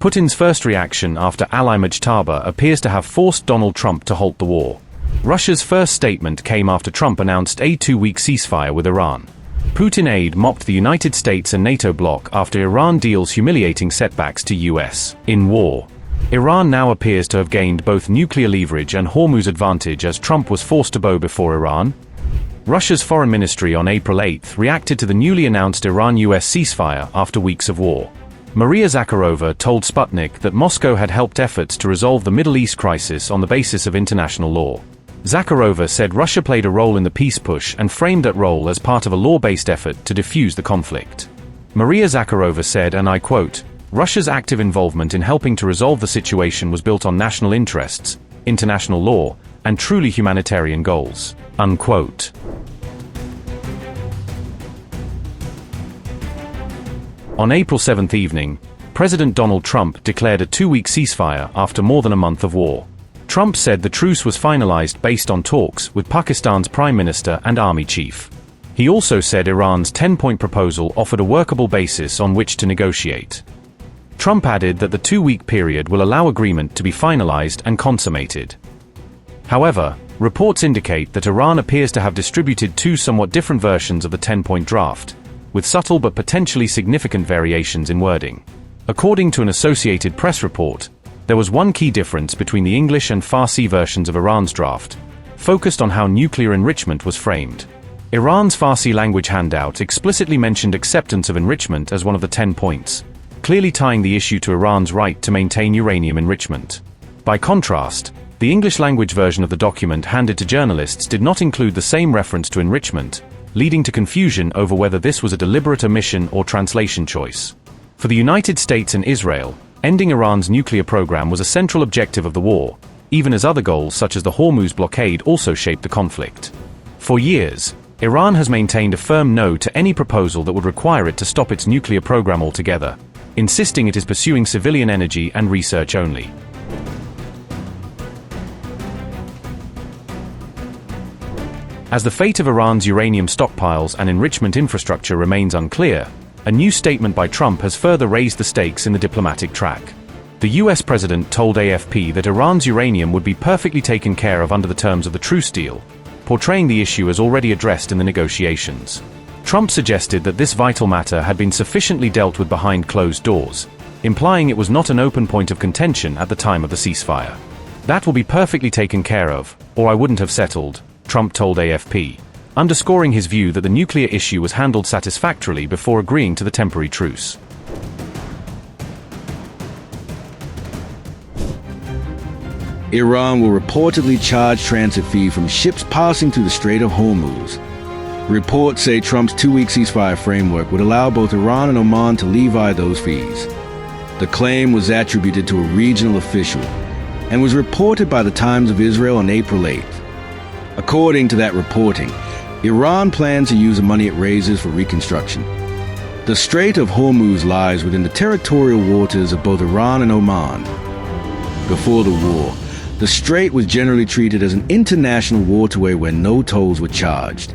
Putin's first reaction after ally Mojtaba appears to have forced Donald Trump to halt the war. Russia's first statement came after Trump announced a 2-week ceasefire with Iran. Putin aid mocked the United States and NATO bloc after Iran deals humiliating setbacks to U.S. in war. Iran now appears to have gained both nuclear leverage and Hormuz advantage as Trump was forced to bow before Iran. Russia's foreign ministry on April 8 reacted to the newly announced Iran-US ceasefire after weeks of war. Maria Zakharova told Sputnik that Moscow had helped efforts to resolve the Middle East crisis on the basis of international law. Zakharova said Russia played a role in the peace push and framed that role as part of a law-based effort to defuse the conflict. Maria Zakharova said, and I quote, "Russia's active involvement in helping to resolve the situation was built on national interests, international law, and truly humanitarian goals." Unquote. On April 7 evening, President Donald Trump declared a 2-week ceasefire after more than a month of war. Trump said the truce was finalized based on talks with Pakistan's Prime Minister and Army Chief. He also said Iran's 10-point proposal offered a workable basis on which to negotiate. Trump added that the 2-week period will allow agreement to be finalized and consummated. However, reports indicate that Iran appears to have distributed two somewhat different versions of the 10-point draft, with subtle but potentially significant variations in wording. According to an Associated Press report, there was one key difference between the English and Farsi versions of Iran's draft, focused on how nuclear enrichment was framed. Iran's Farsi language handout explicitly mentioned acceptance of enrichment as one of the 10 points, clearly tying the issue to Iran's right to maintain uranium enrichment. By contrast, the English language version of the document handed to journalists did not include the same reference to enrichment, leading to confusion over whether this was a deliberate omission or translation choice. For the United States and Israel, ending Iran's nuclear program was a central objective of the war, even as other goals such as the Hormuz blockade also shaped the conflict. For years, Iran has maintained a firm no to any proposal that would require it to stop its nuclear program altogether, insisting it is pursuing civilian energy and research only. As the fate of Iran's uranium stockpiles and enrichment infrastructure remains unclear, a new statement by Trump has further raised the stakes in the diplomatic track. The U.S. president told AFP that Iran's uranium would be perfectly taken care of under the terms of the truce deal, portraying the issue as already addressed in the negotiations. Trump suggested that this vital matter had been sufficiently dealt with behind closed doors, implying it was not an open point of contention at the time of the ceasefire. "That will be perfectly taken care of, or I wouldn't have settled," Trump told AFP, underscoring his view that the nuclear issue was handled satisfactorily before agreeing to the temporary truce. Iran will reportedly charge transit fee from ships passing through the Strait of Hormuz. Reports say Trump's 2-week ceasefire framework would allow both Iran and Oman to levy those fees. The claim was attributed to a regional official and was reported by the Times of Israel on April 8th. According to that reporting, Iran plans to use the money it raises for reconstruction. The Strait of Hormuz lies within the territorial waters of both Iran and Oman. Before the war, the strait was generally treated as an international waterway where no tolls were charged.